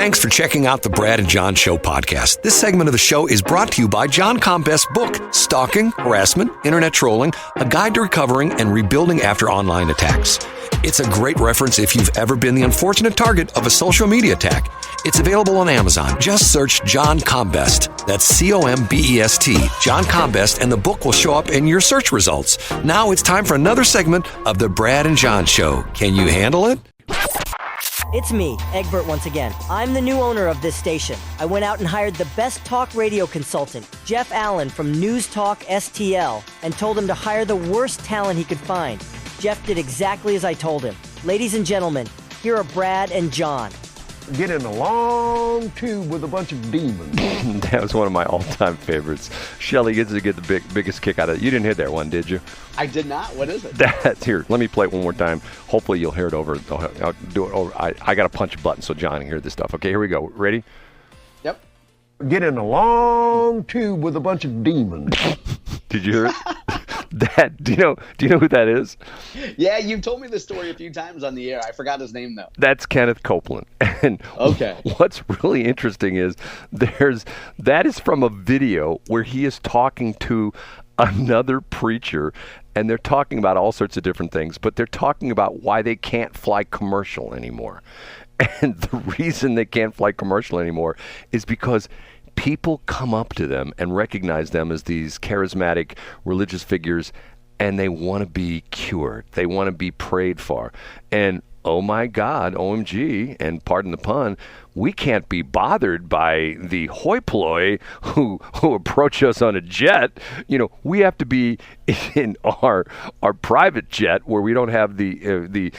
Thanks for checking out the Brad and John Show podcast. This segment of the show is brought to you by John Combest's book, Stalking, Harassment, Internet Trolling, A Guide to Recovering and Rebuilding After Online Attacks. It's a great reference if you've ever been the unfortunate target of a social media attack. It's available on Amazon. Just search John Combest. That's C-O-M-B-E-S-T, John Combest, and the book will show up in your search results. Now it's time for another segment of the Brad and John Show. Can you handle it? It's me, Egbert, once again. I'm the new owner of this station. I went out and hired the best talk radio consultant, Jeff Allen from News Talk STL, and told him to hire the worst talent he could find. Jeff did exactly as I told him. Ladies and gentlemen, here are Brad and John. Get in a long tube with a bunch of demons. That was one of my all-time favorites. Shelley gets to get the biggest kick out of it. You didn't hear that one, did you? I did not. What is it? That's here. Let me play it one more time. Hopefully you'll hear it over. I'll do it over. I got to punch a button so John can hear this stuff. Okay, here we go. Ready? Yep. Get in a long tube with a bunch of demons. Did you hear it? Do you know who that is? Yeah, you've told me this story a few times on the air. I forgot his name though. That's Kenneth Copeland. And okay. What's really interesting is that is from a video where he is talking to another preacher, and they're talking about all sorts of different things, but they're talking about why they can't fly commercial anymore. And the reason they can't fly commercial anymore is because people come up to them and recognize them as these charismatic religious figures, and they want to be cured. They want to be prayed for. And oh my God, OMG, and pardon the pun, we can't be bothered by the hoi polloi who approach us on a jet. You know, we have to be in our private jet where we don't have the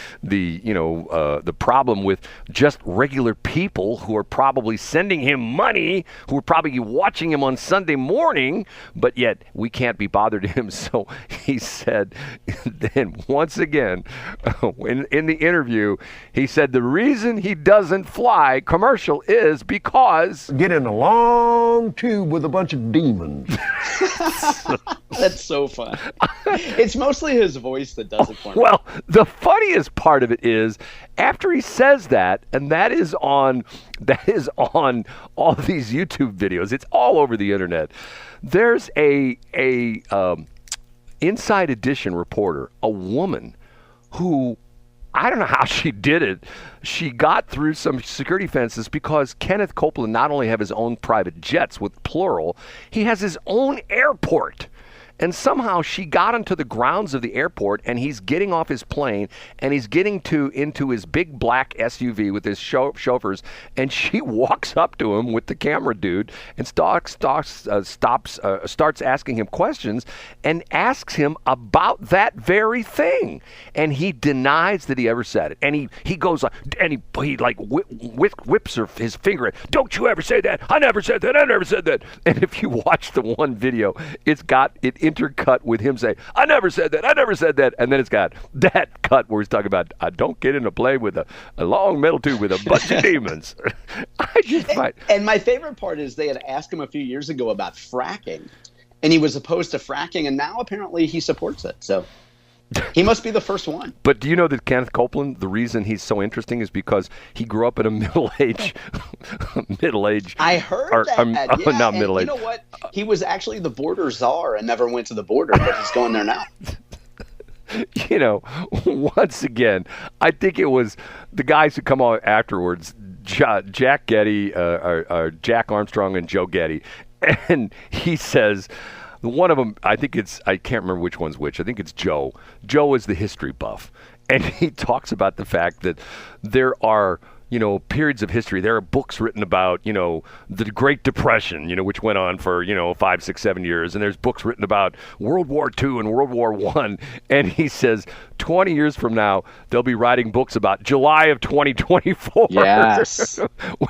problem with just regular people who are probably sending him money, who are probably watching him on Sunday morning, but yet we can't be bothered to him. So he said, then once again, in the interview, he said the reason he doesn't fly commercial is because get in a long tube with a bunch of demons. That's so fun. It's mostly his voice that does it for me. Well, the funniest part of it is after he says that, and that is on all these YouTube videos. It's all over the internet. There's a Inside Edition reporter, a woman who, I don't know how she did it. She got through some security fences because Kenneth Copeland not only have his own private jets with plural, he has his own airport. And somehow she got onto the grounds of the airport, and he's getting off his plane, and he's getting into his big black SUV with his chauffeurs, and she walks up to him with the camera dude and starts asking him questions and asks him about that very thing. And he denies that he ever said it. And he goes and he like whips his finger at, "Don't you ever say that. I never said that. I never said that." And if you watch the one video, it's got it intercut with him saying, "I never said that. I never said that." And then it's got that cut where he's talking about, "I don't get in a plane with a long metal tube with a bunch of demons." And my favorite part is they had asked him a few years ago about fracking, and he was opposed to fracking, and now apparently he supports it. So he must be the first one. But do you know that Kenneth Copeland, the reason he's so interesting is because he grew up in a middle-aged. I heard that. Yeah, not middle-aged. You know what? He was actually the border czar and never went to the border, but he's going there now. You know, once again, I think it was the guys who come on afterwards, Jack Getty, or Jack Armstrong and Joe Getty, and he says, one of them, I can't remember which one's which. I think it's Joe. Joe is the history buff. And he talks about the fact that there are, periods of history. There are books written about, the Great Depression, which went on for, 5, 6, 7 years. And there's books written about World War II and World War I. And he says 20 years from now, they'll be writing books about July of 2024. Yes.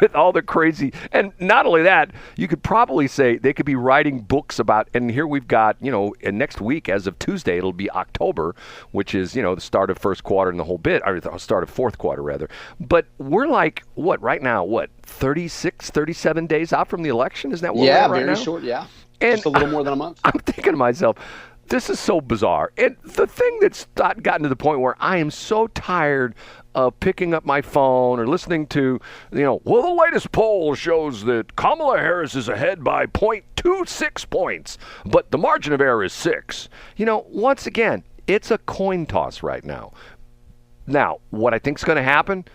With all the crazy. And not only that, you could probably say they could be writing books about, and here we've got, and next week, as of Tuesday, it'll be October, which is, the start of first quarter and the whole bit, or the start of fourth quarter, rather. But we're like, right now, 36, 37 days out from the election? Isn't that what we're at right now? Yeah, very short, yeah. And just a little more than a month. I'm thinking to myself, this is so bizarre. And the thing that's gotten to the point where I am so tired picking up my phone or listening to, the latest poll shows that Kamala Harris is ahead by 0.26 points, but the margin of error is 6. Once again, it's a coin toss right now. Now, what I think is going to happen,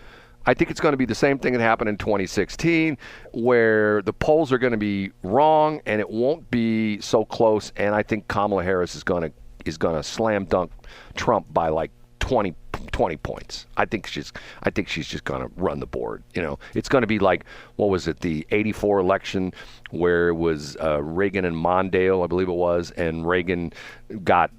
I think it's going to be the same thing that happened in 2016, where the polls are going to be wrong and it won't be so close. And I think Kamala Harris is going to slam dunk Trump by like 20 points. I think she's just going to run the board. It's going to be like, what was it, the 84 election where it was Reagan and Mondale, I believe it was, and Reagan got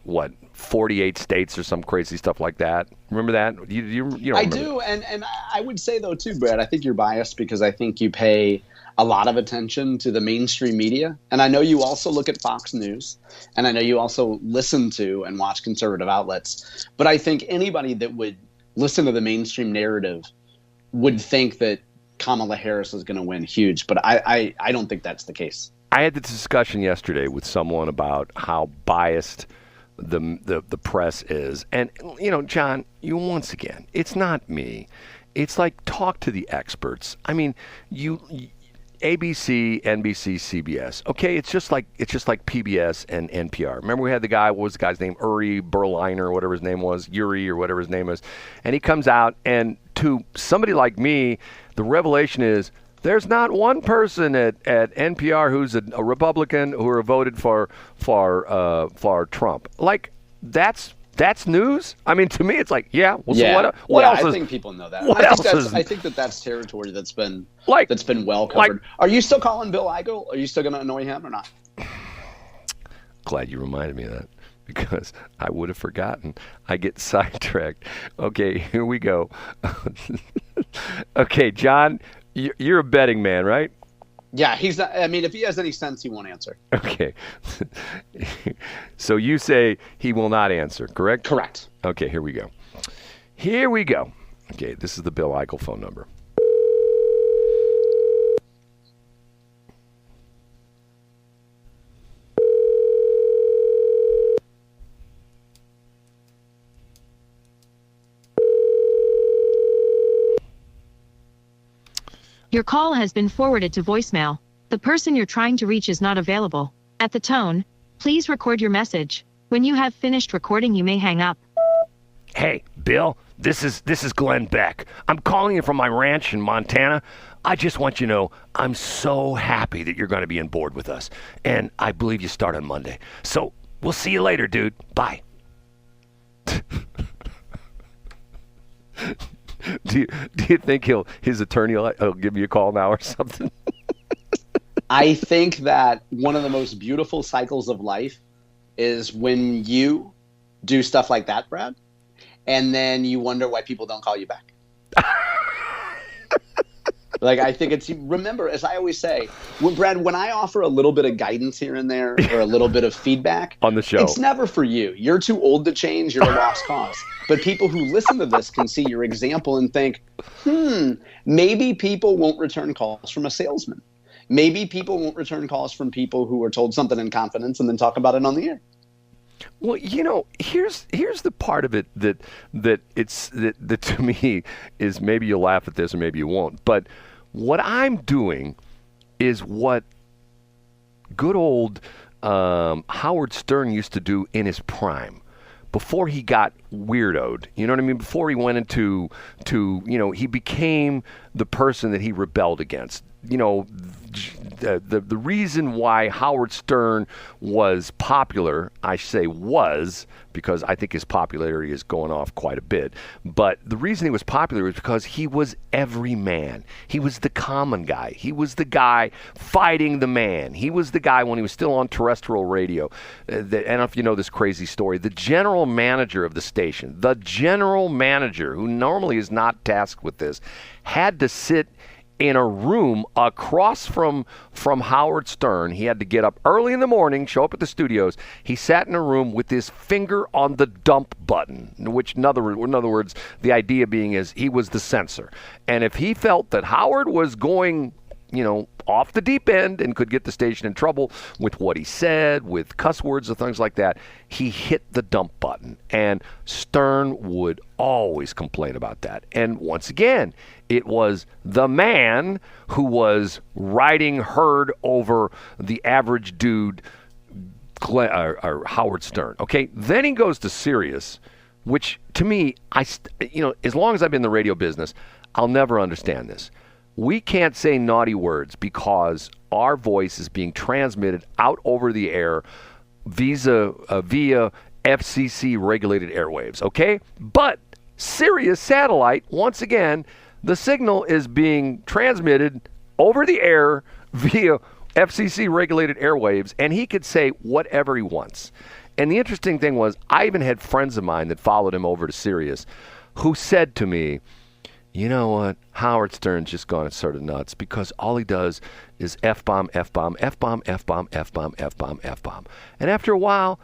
48 states or some crazy stuff like that. Remember that? You I do, and I would say though too, Brad, I think you're biased because I think you pay a lot of attention to the mainstream media, and I know you also look at Fox News, and I know you also listen to and watch conservative outlets. But I think anybody that would listen to the mainstream narrative would think that Kamala Harris is going to win huge, but I don't think that's the case. I had this discussion yesterday with someone about how biased the press is. And, John, once again, it's not me. It's like, talk to the experts. I mean, ABC, NBC, CBS. Okay, it's just like PBS and NPR. Remember we had the guy, what was the guy's name? Uri Berliner or whatever his name was, Yuri or whatever his name is. And he comes out, and to somebody like me, the revelation is there's not one person at NPR who's a Republican who voted for Trump. Like, that's news. I mean, to me, it's like, so what else? I think people know that. I think that's territory that's been well covered. Are you still calling Bill Eigel? Are you still going to annoy him or not? Glad you reminded me of that, because I would have forgotten. I get sidetracked. Okay, here we go. Okay, John, you're a betting man, right? Yeah, he's not. I mean, if he has any sense, he won't answer. Okay. So you say he will not answer, correct? Correct. Okay, here we go. Okay, this is the Bill Eigel phone number. Your call has been forwarded to voicemail. The person you're trying to reach is not available. At the tone, please record your message. When you have finished recording, you may hang up. Hey, Bill, this is Glenn Beck. I'm calling you from my ranch in Montana. I just want you to know I'm so happy that you're going to be on board with us. And I believe you start on Monday. So we'll see you later, dude. Bye. Do you think his attorney will give you a call now or something? I think that one of the most beautiful cycles of life is when you do stuff like that, Brad, and then you wonder why people don't call you back. Like, I think remember, as I always say, when I offer a little bit of guidance here and there or a little bit of feedback on the show, it's never for you. You're too old to change. You're a lost cause. But people who listen to this can see your example and think, maybe people won't return calls from a salesman. Maybe people won't return calls from people who were told something in confidence and then talk about it on the air. Well, here's the part of it that to me is, maybe you'll laugh at this or maybe you won't, but what I'm doing is what good old Howard Stern used to do in his prime, before he got weirdoed. You know what I mean? Before he went into he became the person that he rebelled against. The reason why Howard Stern was popular, I say was, because I think his popularity is going off quite a bit, but the reason he was popular was because he was every man. He was the common guy. He was the guy fighting the man. He was the guy when he was still on terrestrial radio. I don't know if you know this crazy story. The general manager of the station, the general manager, who normally is not tasked with this, had to sit in a room across from Howard Stern. He had to get up early in the morning, show up at the studios. He sat in a room with his finger on the dump button, which in other words, the idea being is he was the censor. And if he felt that Howard was going off the deep end and could get the station in trouble with what he said, with cuss words and things like that, he hit the dump button. And Stern would always complain about that. And once again, it was the man who was riding herd over the average dude, or Howard Stern. Okay, then he goes to Sirius, which to me, as long as I've been in the radio business, I'll never understand this. We can't say naughty words because our voice is being transmitted out over the air via FCC regulated airwaves, okay? But Sirius satellite, once again, the signal is being transmitted over the air via FCC regulated airwaves, and he could say whatever he wants. And the interesting thing was, I even had friends of mine that followed him over to Sirius who said to me, you know what, Howard Stern's just gone sort of nuts because all he does is F-bomb, F-bomb, F-bomb, F-bomb, F-bomb, F-bomb, F-bomb. And after a while,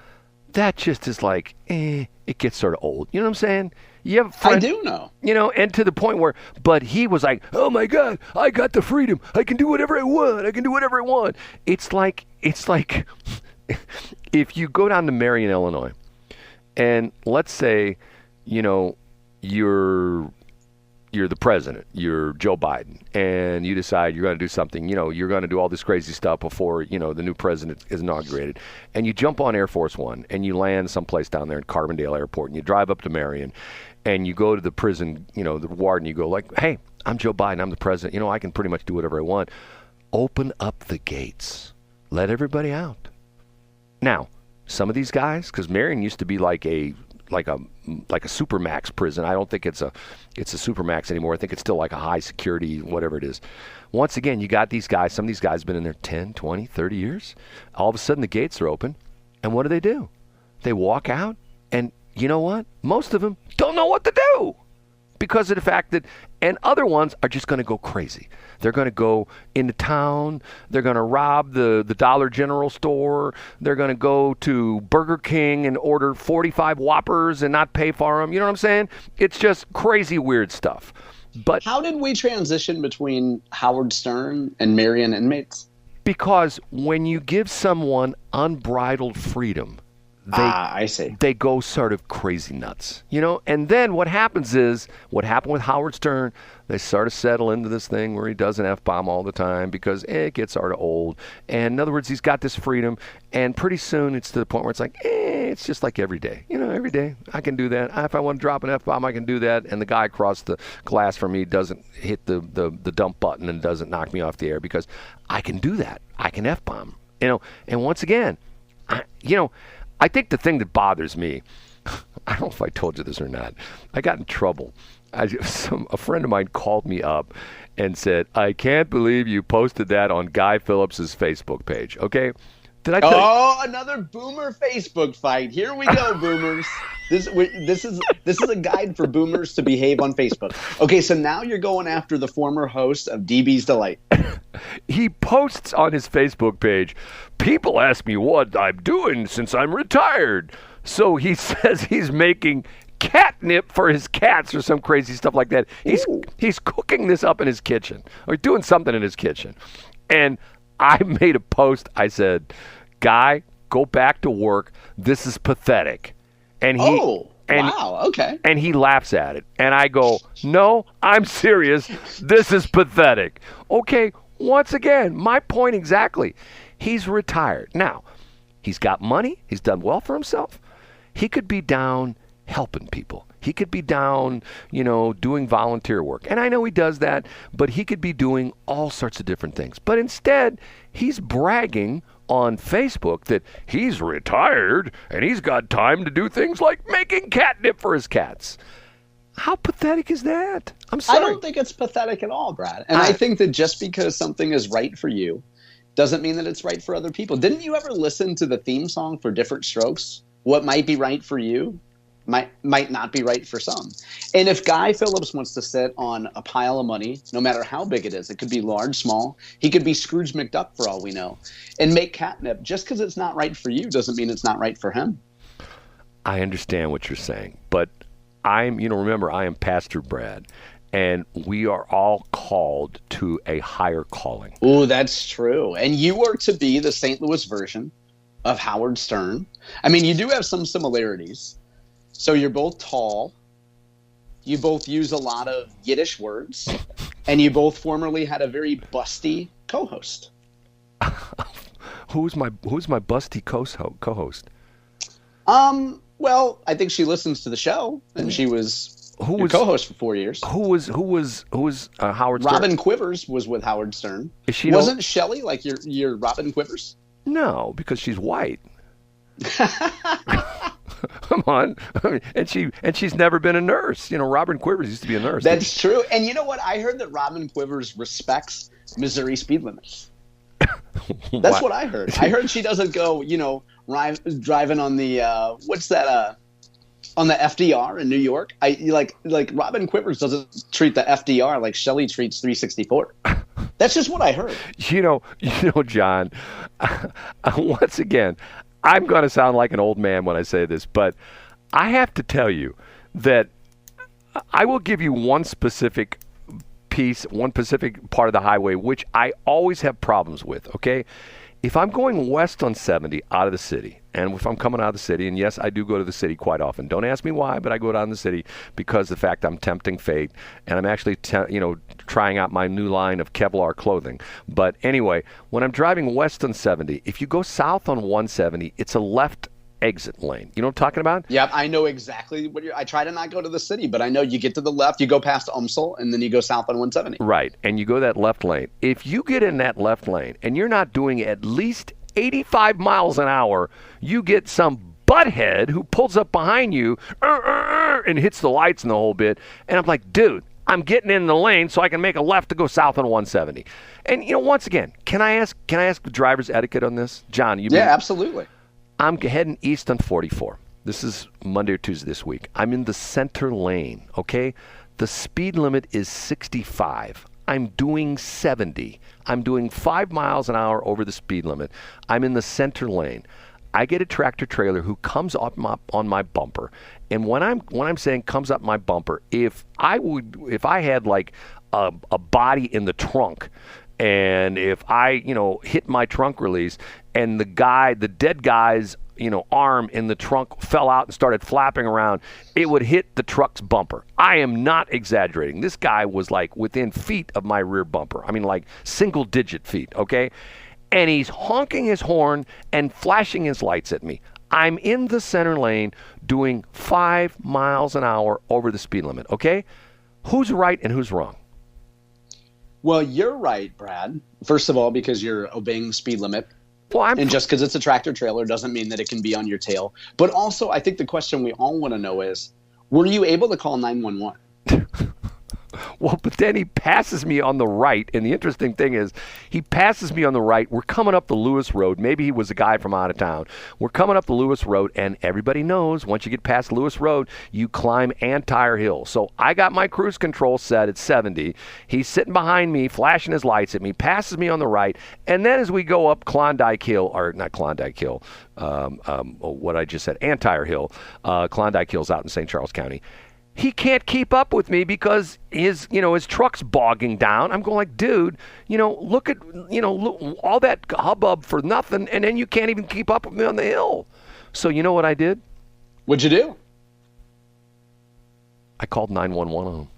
that just is like, it gets sort of old. You know what I'm saying? You have a friend, I do know. And to the point where, but he was like, oh my God, I got the freedom. I can do whatever I want. I can do whatever I want. It's like if you go down to Marion, Illinois, and let's say, you're the president, you're Joe Biden, and you decide you're going to do something, you're going to do all this crazy stuff before, the new president is inaugurated. And you jump on Air Force One and you land someplace down there in Carbondale Airport and you drive up to Marion and you go to the prison, the warden, you go like, hey, I'm Joe Biden, I'm the president, I can pretty much do whatever I want. Open up the gates. Let everybody out. Now, some of these guys, because Marion used to be like a supermax prison. I don't think it's a supermax anymore. I think it's still like a high security, whatever it is. Once again, you got these guys. Some of these guys have been in there 10, 20, 30 years. All of a sudden, the gates are open. And what do? They walk out. And you know what? Most of them don't know what to do because of the fact that, and other ones are just going to go crazy. They're going to go into town. They're going to rob the Dollar General store. They're going to go to Burger King and order 45 Whoppers and not pay for them. You know what I'm saying? It's just crazy, weird stuff. But how did we transition between Howard Stern and Marion inmates? Because when you give someone unbridled freedom, I see. They go sort of crazy nuts, and then what happens is, what happened with Howard Stern, they sort of settle into this thing where he does an F-bomb all the time because it gets sort of old. And in other words, he's got this freedom, and pretty soon it's to the point where it's like, it's just like every day. Every day I can do that. If I want to drop an F-bomb, I can do that, and the guy across the glass from me doesn't hit the dump button and doesn't knock me off the air because I can do that. I can F-bomb, and once again, I think the thing that bothers me, I don't know if I told you this or not, I got in trouble. A friend of mine called me up and said, I can't believe you posted that on Guy Phillips's Facebook page. Okay? Did I tell you? Another boomer Facebook fight. Here we go, boomers. This is a guide for boomers to behave on Facebook. Okay, so now you're going after the former host of DB's Delight. He posts on his Facebook page, people ask me what I'm doing since I'm retired. So he says he's making catnip for his cats or some crazy stuff like that. He's cooking this up in his kitchen or doing something in his kitchen. And I made a post. I said, Guy, go back to work. This is pathetic. And wow, okay. And he laughs at it. And I go, no, I'm serious. This is pathetic. Okay, once again, my point exactly. He's retired. Now, he's got money. He's done well for himself. He could be down helping people. He could be down, doing volunteer work. And I know he does that, but he could be doing all sorts of different things. But instead, he's bragging on Facebook that he's retired and he's got time to do things like making catnip for his cats. How pathetic is that? I'm sorry. I don't think it's pathetic at all, Brad. And I think that just because something is right for you doesn't mean that it's right for other people. Didn't you ever listen to the theme song for Different Strokes? What might be right for you might not be right for some. And if Guy Phillips wants to sit on a pile of money, no matter how big it is, it could be large, small, he could be Scrooge McDuck for all we know, and make catnip, just because it's not right for you doesn't mean it's not right for him. I understand what you're saying, but remember, I am Pastor Brad, And we are all called to a higher calling. Ooh, that's true. And you are to be the St. Louis version of Howard Stern. I mean, you do have some similarities. So you're both tall. You both use a lot of Yiddish words. And you both formerly had a very busty co-host. Who's my busty co-host? Well, I think she listens to the show, and she was your co-host for 4 years. Who was Howard Stern? Robin Quivers was with Howard Stern. Wasn't Shelley like your Robin Quivers? No, because she's white. Come on. And she's never been a nurse. Robin Quivers used to be a nurse. That's true. And you know what? I heard that Robin Quivers respects Missouri speed limits. That's what I heard. I heard she doesn't go, driving on the on the FDR in New York. Like Robin Quivers doesn't treat the FDR like Shelley treats 364. That's just what I heard. John, once again, I'm going to sound like an old man when I say this, but I have to tell you that I will give you one specific part of the highway, which I always have problems with, okay? If I'm going west on 70 out of the city, and if I'm coming out of the city, and yes, I do go to the city quite often. Don't ask me why, but I go down the city because of the fact I'm tempting fate, and I'm actually, trying out my new line of Kevlar clothing. But anyway, when I'm driving west on 70, if you go south on 170, it's a left exit lane. You know what I'm talking about? Yeah, I know exactly what I try to not go to the city, but I know you get to the left, you go past Umsel, and then you go south on 170. Right, and you go that left lane. If you get in that left lane and you're not doing at least 85 miles an hour, you get some butthead who pulls up behind you and hits the lights and the whole bit. And I'm like, dude, I'm getting in the lane so I can make a left to go south on 170. And once again, can I ask the driver's etiquette on this, John? Absolutely. I'm heading east on 44. This is Monday or Tuesday this week. I'm in the center lane, okay? The speed limit is 65. I'm doing 70. I'm doing 5 miles an hour over the speed limit. I'm in the center lane. I get a tractor trailer who comes up on my bumper. And when I'm saying comes up my bumper, if I had like a body in the trunk, and if I, hit my trunk release and the dead guy's, arm in the trunk fell out and started flapping around, it would hit the truck's bumper. I am not exaggerating. This guy was like within feet of my rear bumper. I mean, like single-digit feet, okay? And he's honking his horn and flashing his lights at me. I'm in the center lane doing 5 miles an hour over the speed limit, okay? Who's right and who's wrong? Well, you're right, Brad. First of all, because you're obeying the speed limit. And just because it's a tractor trailer doesn't mean that it can be on your tail. But also, I think the question we all want to know is, were you able to call 911? Well, but then he passes me on the right, and the interesting thing is he passes me on the right. We're coming up the Lewis Road. Maybe he was a guy from out of town. We're coming up the Lewis Road, and everybody knows once you get past Lewis Road, you climb Antire Hill. So I got my cruise control set at 70. He's sitting behind me, flashing his lights at me, passes me on the right, and then as we go up Klondike Hill, or not Klondike Hill, what I just said, Antire Hill, Klondike Hill's out in St. Charles County. He can't keep up with me because his truck's bogging down. I'm going like, dude, look at, look, all that hubbub for nothing, and then you can't even keep up with me on the hill. So you know what I did? What'd you do? I called 911 on him.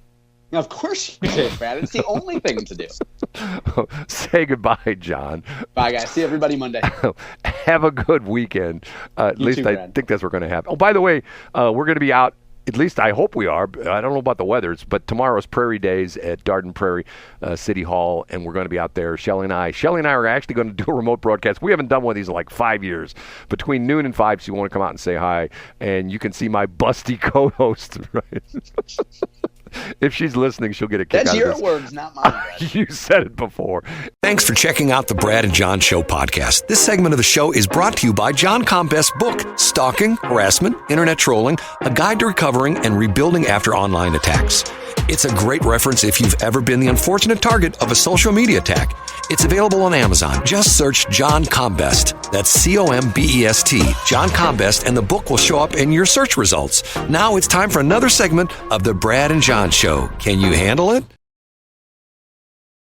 Of course you did, Brad. It's the only thing to do. Say goodbye, John. Bye, guys. See everybody Monday. Have a good weekend. At least too, I Brad. think that's what's going to happen. Oh, by the way, we're going to be out. At least I hope we are. I don't know about the weather, but tomorrow's Prairie Days at Darden Prairie City Hall, and we're going to be out there. Shelley and I are actually going to do a remote broadcast. We haven't done one of these in like 5 years. Between noon and 5, so you want to come out and say hi, and you can see my busty co-host. Right? If she's listening, she'll get a kick That's out of this. your words, not mine, Brad. You said it before. Thanks for checking out the Brad and John Show podcast. This segment of the show is brought to you by John Combest's book, Stalking, Harassment, Internet Trolling, A Guide to Recovering and Rebuilding After Online Attacks. It's a great reference if you've ever been the unfortunate target of a social media attack. It's available on Amazon. Just search John Combest. That's Combest, John Combest, and the book will show up in your search results. Now it's time for another segment of the Brad and John Show. show. Can you handle it?